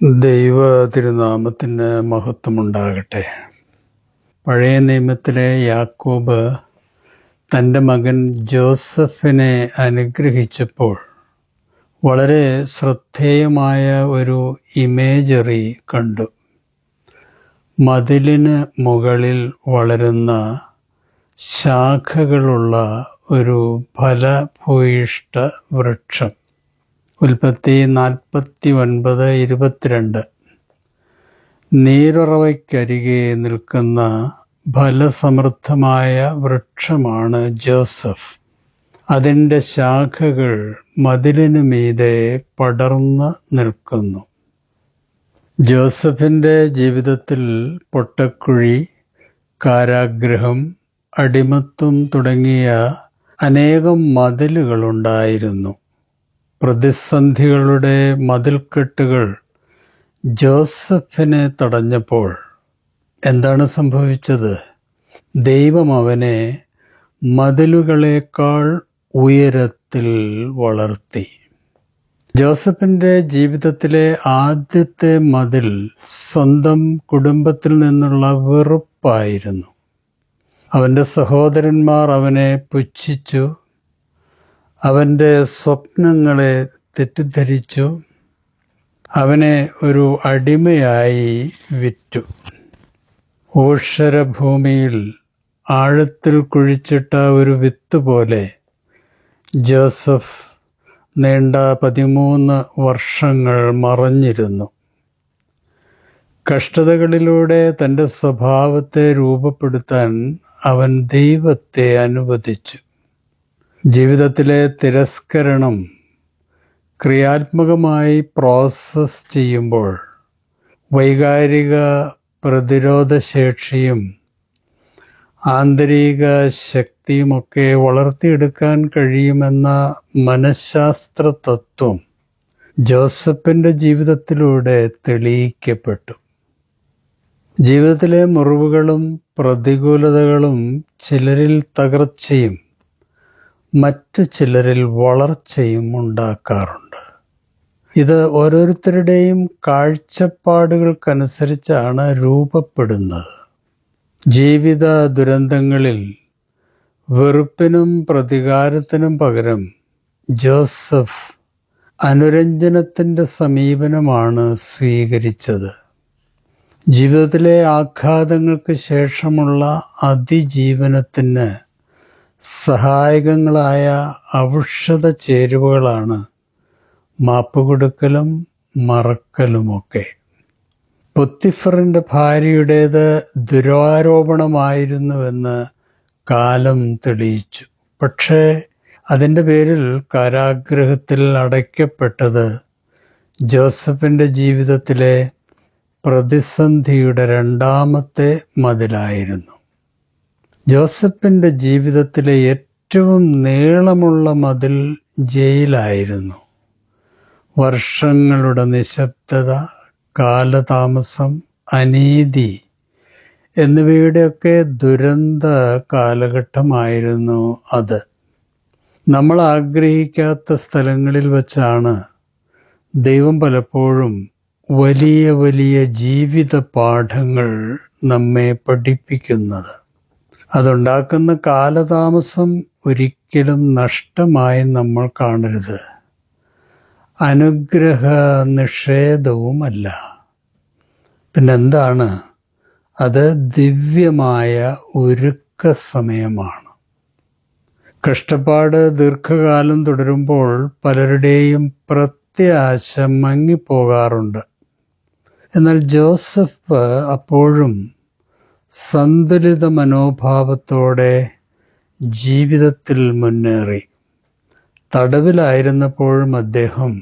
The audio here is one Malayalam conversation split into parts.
ദൈവ തിരുനാമത്തിന് മഹത്വമുണ്ടാകട്ടെ. പഴയ നിയമത്തിലെ യാക്കോബ് തൻ്റെ മകൻ ജോസഫിനെ അനുഗ്രഹിച്ചപ്പോൾ വളരെ ശ്രദ്ധേയമായ ഒരു ഇമേജറി കണ്ടു. മതിലിന് മുകളിൽ വളരുന്ന ശാഖകളുള്ള ഒരു ഫലഭൂയിഷ്ഠ വൃക്ഷം. ഉൽപ്പത്തി 49:22. നീരുറവയ്ക്കരികെ നിൽക്കുന്ന ഫലസമൃദ്ധമായ വൃക്ഷമാണ് ജോസഫ്. അതിൻ്റെ ശാഖകൾ മതിലിനു മീതെ പടർന്ന് നിൽക്കുന്നു. ജോസഫിൻ്റെ ജീവിതത്തിൽ പൊട്ടക്കുഴി, കാരാഗൃഹം, അടിമത്തം തുടങ്ങിയ അനേകം മതിലുകളുണ്ടായിരുന്നു. പ്രതിസന്ധികളുടെ മതിൽക്കെട്ടുകൾ ജോസഫിനെ തടഞ്ഞപ്പോൾ എന്താണ് സംഭവിച്ചത്? ദൈവം അവനെ മതിലുകളേക്കാൾ ഉയരത്തിൽ വളർത്തി. ജോസഫിൻ്റെ ജീവിതത്തിലെ ആദ്യത്തെ മതിൽ സ്വന്തം കുടുംബത്തിൽ നിന്നുള്ള വെറുപ്പായിരുന്നു. അവൻ്റെ സഹോദരന്മാർ അവനെ പുച്ഛിച്ചു, അവൻ്റെ സ്വപ്നങ്ങളെ തെറ്റിദ്ധരിച്ചു, അവനെ ഒരു അടിമയായി വിറ്റു. ഊഷരഭൂമിയിൽ ആഴത്തിൽ കുഴിച്ചിട്ട ഒരു വിത്ത് പോലെ ജോസഫ് നീണ്ട 13 വർഷങ്ങൾ മറഞ്ഞിരുന്നു. കഷ്ടതകളിലൂടെ തൻ്റെ സ്വഭാവത്തെ രൂപപ്പെടുത്താൻ അവൻ ദൈവത്തെ അനുവദിച്ചു. ജീവിതത്തിലെ തിരസ്കരണം ക്രിയാത്മകമായി പ്രോസസ് ചെയ്യുമ്പോൾ വൈകാരിക പ്രതിരോധശേഷിയും ആന്തരിക ശക്തിയുമൊക്കെ വളർത്തിയെടുക്കാൻ കഴിയുമെന്ന മനഃശാസ്ത്ര തത്വം ജോസഫിൻ്റെ ജീവിതത്തിലൂടെ തെളിയിക്കപ്പെട്ടു. ജീവിതത്തിലെ മുറിവുകളും പ്രതികൂലതകളും ചിലരിൽ തകർച്ചയും മറ്റു ചിലരിൽ വളർച്ചയും ഉണ്ടാക്കാറുണ്ട്. ഇത് ഓരോരുത്തരുടെയും കാഴ്ചപ്പാടുകൾക്കനുസരിച്ചാണ് രൂപപ്പെടുന്നത്. ജീവിത ദുരന്തങ്ങളിൽ വെറുപ്പിനും പ്രതികാരത്തിനും പകരം ജോസഫ് അനുരഞ്ജനത്തിൻ്റെ സമീപനമാണ് സ്വീകരിച്ചത്. ജീവിതത്തിലെ ആഘാതങ്ങൾക്ക് ശേഷമുള്ള അതിജീവനത്തിന് സഹായകങ്ങളായ ഔഷധ ചേരുവകളാണ് മാപ്പുകൊടുക്കലും മറക്കലുമൊക്കെ. പൊത്തിഫറിൻ്റെ ഭാര്യയുടേത് ദുരാരോപണമായിരുന്നുവെന്ന് കാലം തെളിയിച്ചു. പക്ഷേ അതിൻ്റെ പേരിൽ കാരാഗൃഹത്തിൽ അടയ്ക്കപ്പെട്ടത് ജോസഫിൻ്റെ ജീവിതത്തിലെ പ്രതിസന്ധിയുടെ രണ്ടാമത്തെ മതിലായിരുന്നു. ജോസഫിൻ്റെ ജീവിതത്തിലെ ഏറ്റവും നീളമുള്ള മതിൽ ജയിലായിരുന്നു. വർഷങ്ങളുടെ നിശബ്ദത, കാലതാമസം, അനീതി എന്നിവയുടെയൊക്കെ ദുരന്ത കാലഘട്ടമായിരുന്നു അത്. നമ്മൾ ആഗ്രഹിക്കാത്ത സ്ഥലങ്ങളിൽ വച്ചാണ് ദൈവം പലപ്പോഴും വലിയ വലിയ ജീവിത പാഠങ്ങൾ നമ്മെ പഠിപ്പിക്കുന്നത്. അതുണ്ടാക്കുന്ന കാലതാമസം ഒരിക്കലും നഷ്ടമായി നമ്മൾ കാണരുത്. അനുഗ്രഹ നിഷേധവുമല്ല. പിന്നെന്താണ്? അത് ദിവ്യമായ ഒരുക്ക സമയമാണ്. കഷ്ടപ്പാട് ദീർഘകാലം തുടരുമ്പോൾ പലരുടെയും പ്രത്യാശ മങ്ങിപ്പോകാറുണ്ട്. എന്നാൽ ജോസഫ് അപ്പോഴും സന്തുലിത മനോഭാവത്തോടെ ജീവിതത്തിൽ മുന്നേറി. തടവിലായിരുന്നപ്പോഴും അദ്ദേഹം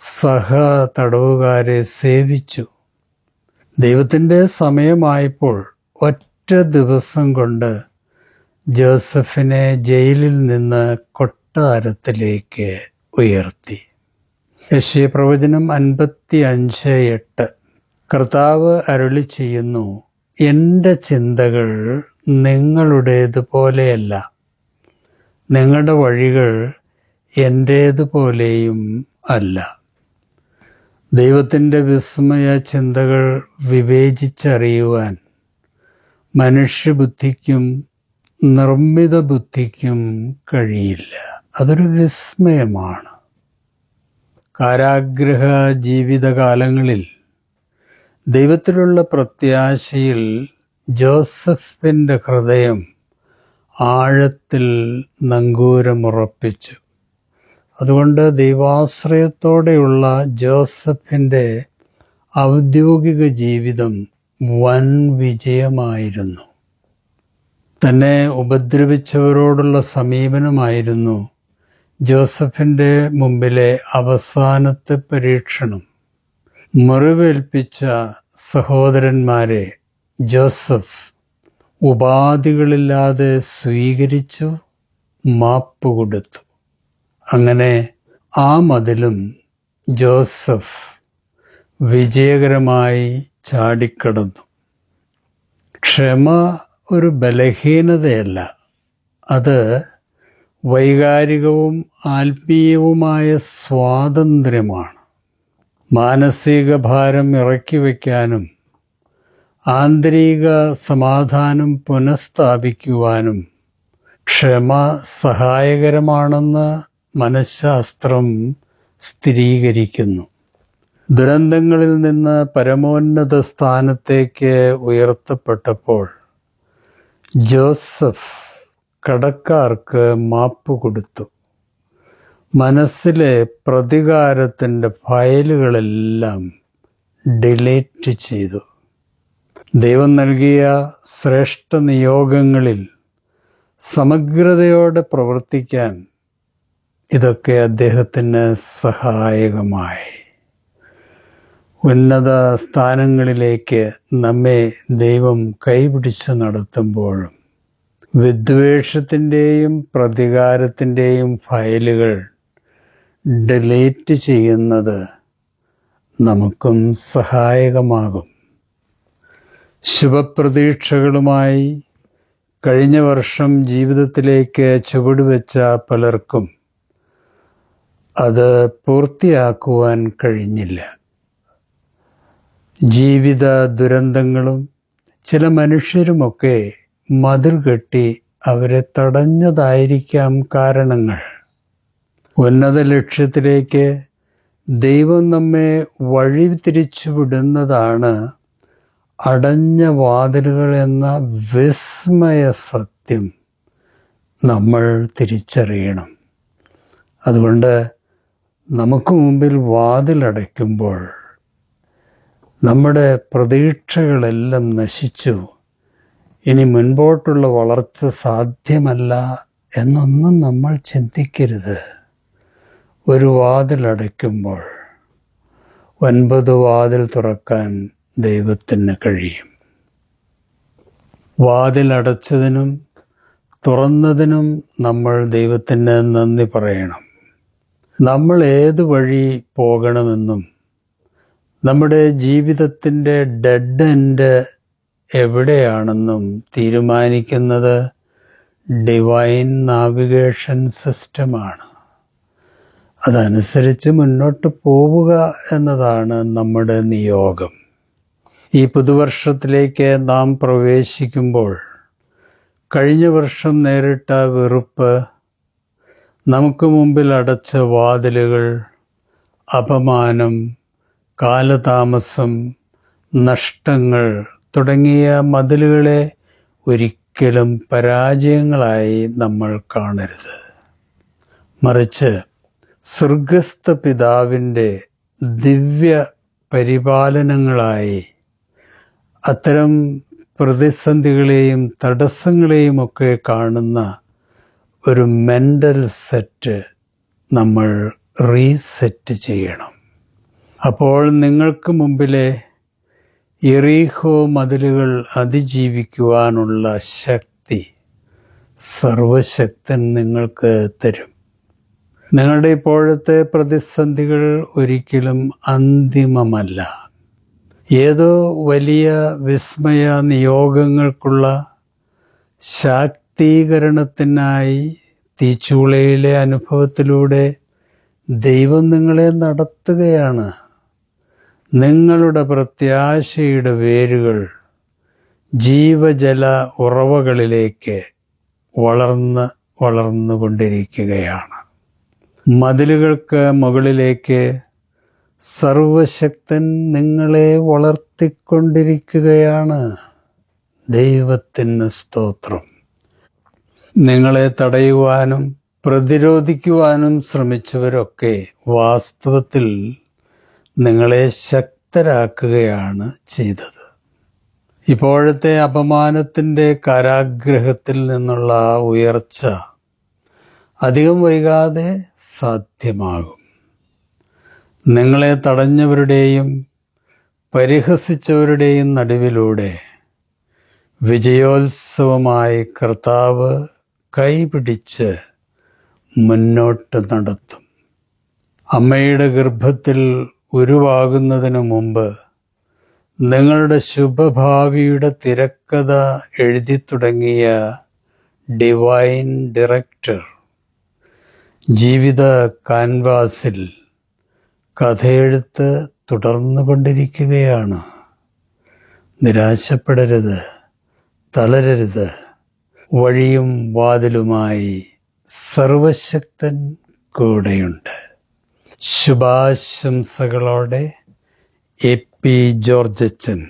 സഹ തടവുകാരെ സേവിച്ചു. ദൈവത്തിൻ്റെ സമയമായപ്പോൾ ഒറ്റ ദിവസം കൊണ്ട് ജോസഫിനെ ജയിലിൽ നിന്ന് കൊട്ടാരത്തിലേക്ക് ഉയർത്തി. യെശയ്യാപ്രവചനം 55:8. കർത്താവ് അരുളി ചെയ്യുന്നു, എൻ്റെ ചിന്തകൾ നിങ്ങളുടേതുപോലെയല്ല, നിങ്ങളുടെ വഴികൾ എൻ്റേതുപോലെയും അല്ല. ദൈവത്തിൻ്റെ വിസ്മയ ചിന്തകൾ വിവേചിച്ചറിയുവാൻ മനുഷ്യബുദ്ധിക്കും നിർമ്മിത ബുദ്ധിക്കും കഴിയില്ല. അതൊരു വിസ്മയമാണ്. കാരാഗ്രഹ ജീവിതകാലങ്ങളിൽ ദൈവത്തിലുള്ള പ്രത്യാശയിൽ ജോസഫിൻ്റെ ഹൃദയം ആഴത്തിൽ നങ്കൂരമുറപ്പിച്ചു. അതുകൊണ്ട് ദൈവാശ്രയത്തോടെയുള്ള ജോസഫിൻ്റെ ഔദ്യോഗിക ജീവിതം വൻ വിജയമായിരുന്നു. തന്നെ ഉപദ്രവിച്ചവരോടുള്ള സമീപനമായിരുന്നു ജോസഫിൻ്റെ മുമ്പിലെ അവസാനത്തെ പരീക്ഷണം. മുറിവേൽപ്പിച്ച സഹോദരന്മാരെ ജോസഫ് ഉപാധികളില്ലാതെ സ്വീകരിച്ചു, മാപ്പ് കൊടുത്തു. അങ്ങനെ ആ മതിലും ജോസഫ് വിജയകരമായി ചാടിക്കടന്നു. ക്ഷമ ഒരു ബലഹീനതയല്ല, അത് വൈകാരികവും ആത്മീയവുമായ സ്വാതന്ത്ര്യമാണ്. മാനസിക ഭാരം ഇറക്കി വയ്ക്കാനും ആന്തരിക സമാധാനം പുനഃസ്ഥാപിക്കുവാനും ക്ഷമ സഹായകരമാണെന്ന് മനഃശാസ്ത്രം സ്ഥിരീകരിക്കുന്നു. ദുരന്തങ്ങളിൽ നിന്ന് പരമോന്നത സ്ഥാനത്തേക്ക് ഉയർത്തപ്പെട്ടപ്പോൾ ജോസഫ് കടക്കാർക്ക് മാപ്പ് കൊടുത്തു. മനസ്സിലെ പ്രതികാരത്തിൻ്റെ ഫയലുകളെല്ലാം ഡിലീറ്റ് ചെയ്തു. ദൈവം നൽകിയ ശ്രേഷ്ഠ നിയോഗങ്ങളിൽ സമഗ്രതയോടെ പ്രവർത്തിക്കാൻ ഇതൊക്കെ അദ്ദേഹത്തിന് സഹായകമായി. ഉന്നത സ്ഥാനങ്ങളിലേക്ക് നമ്മെ ദൈവം കൈപിടിച്ച് നടത്തുമ്പോഴും വിദ്വേഷത്തിൻ്റെയും പ്രതികാരത്തിൻ്റെയും ഫയലുകൾ ഡിലീറ്റ് ചെയ്യുന്നത് നമുക്കും സഹായകമാകും. ശുഭപ്രതീക്ഷകളുമായി കഴിഞ്ഞ വർഷം ജീവിതത്തിലേക്ക് ചുവടുവെച്ച പലർക്കും അത് പൂർത്തിയാക്കുവാൻ കഴിഞ്ഞില്ല. ജീവിത ദുരന്തങ്ങളും ചില മനുഷ്യരുമൊക്കെ മതിൽ കെട്ടി അവരെ തടഞ്ഞതായിരിക്കാം കാരണങ്ങൾ. ഉന്നത ലക്ഷ്യത്തിലേക്ക് ദൈവം നമ്മെ വഴിതിരിച്ചു വിടുന്നതാണ് അടഞ്ഞ വാതിലുകൾ എന്ന വിസ്മയ സത്യം നമ്മൾ തിരിച്ചറിയണം. അതുകൊണ്ട് നമുക്ക് മുമ്പിൽ വാതിലടയ്ക്കുമ്പോൾ നമ്മുടെ പ്രതീക്ഷകളെല്ലാം നശിച്ചു, ഇനി മുൻപോട്ടുള്ള വളർച്ച സാധ്യമല്ല എന്നൊന്നും നമ്മൾ ചിന്തിക്കരുത്. ഒരു വാതിലടയ്ക്കുമ്പോൾ 9 വാതിൽ തുറക്കാൻ ദൈവത്തിന് കഴിയും. വാതിലടച്ചതിനും തുറന്നതിനും നമ്മൾ ദൈവത്തിന് നന്ദി പറയണം. നമ്മൾ ഏത് വഴി പോകണമെന്നും നമ്മുടെ ജീവിതത്തിൻ്റെ ഡെഡ് എൻഡ് എവിടെയാണെന്നും തീരുമാനിക്കുന്നത് ഡിവൈൻ നാവിഗേഷൻ സിസ്റ്റമാണ്. അതനുസരിച്ച് മുന്നോട്ട് പോവുക എന്നതാണ് നമ്മുടെ നിയോഗം. ഈ പുതുവർഷത്തിലേക്ക് നാം പ്രവേശിക്കുമ്പോൾ കഴിഞ്ഞ വർഷം നേരിട്ട വെറുപ്പ്, നമുക്ക് മുമ്പിൽ അടച്ച വാതിലുകൾ, അപമാനം, കാലതാമസം, നഷ്ടങ്ങൾ തുടങ്ങിയ മതിലുകളെ ഒരിക്കലും പരാജയങ്ങളായി നമ്മൾ കാണരുത്. മറിച്ച് സ്വർഗസ്ഥ പിതാവിൻ്റെ ദിവ്യ പരിപാലനങ്ങളായി അത്തരം പ്രതിസന്ധികളെയും തടസ്സങ്ങളെയും ഒക്കെ കാണുന്ന ഒരു മെൻ്റൽ സെറ്റ് നമ്മൾ റീസെറ്റ് ചെയ്യണം. അപ്പോൾ നിങ്ങൾക്ക് മുമ്പിലെ യെറീഹോ മതിലുകൾ അതിജീവിക്കുവാനുള്ള ശക്തി സർവശക്തൻ നിങ്ങൾക്ക് തരും. നിങ്ങളുടെ ഇപ്പോഴത്തെ പ്രതിസന്ധികൾ ഒരിക്കലും അന്തിമമല്ല. ഏതോ വലിയ വിസ്മയ നിയോഗങ്ങൾക്കുള്ള ശാക്തീകരണത്തിനായി തീച്ചൂളയിലെ അനുഭവത്തിലൂടെ ദൈവം നിങ്ങളെ നടത്തുകയാണ്. നിങ്ങളുടെ പ്രത്യാശയുടെ വേരുകൾ ജീവജല ഉറവകളിലേക്ക് വളർന്നുകൊണ്ടിരിക്കുകയാണ്. മതിലുകൾക്ക് മുകളിലേക്ക് സർവശക്തൻ നിങ്ങളെ വളർത്തിക്കൊണ്ടിരിക്കുകയാണ്. ദൈവത്തിന് സ്തോത്രം. നിങ്ങളെ തടയുവാനും പ്രതിരോധിക്കുവാനും ശ്രമിച്ചവരൊക്കെ വാസ്തവത്തിൽ നിങ്ങളെ ശക്തരാക്കുകയാണ് ചെയ്തത്. ഇപ്പോഴത്തെ അപമാനത്തിൻ്റെ കാരാഗ്രഹത്തിൽ നിന്നുള്ള ആ ഉയർച്ച അധികം വൈകാതെ സാധ്യമാകും. നിങ്ങളെ തടഞ്ഞവരുടെയും പരിഹസിച്ചവരുടെയും നടുവിലൂടെ വിജയോത്സവമായി കർത്താവ് കൈപിടിച്ച് മുന്നോട്ട് നടത്തും. അമ്മയുടെ ഗർഭത്തിൽ ഉരുവാകുന്നതിനു മുമ്പ് നിങ്ങളുടെ ശുഭഭാവിയുടെ തിരക്കഥ എഴുതി തുടങ്ങിയ ഡിവൈൻ ഡയറക്ടർ ജീവിത കാൻവാസിൽ കഥയെഴുത്ത് തുടർന്നുകൊണ്ടിരിക്കുകയാണ്. നിരാശപ്പെടരുത്, തളരരുത്. വഴിയും വാതിലുമായി സർവശക്തൻ കൂടെയുണ്ട്. ശുഭാശംസകളോടെ എ പി ജോർജച്ചൻ.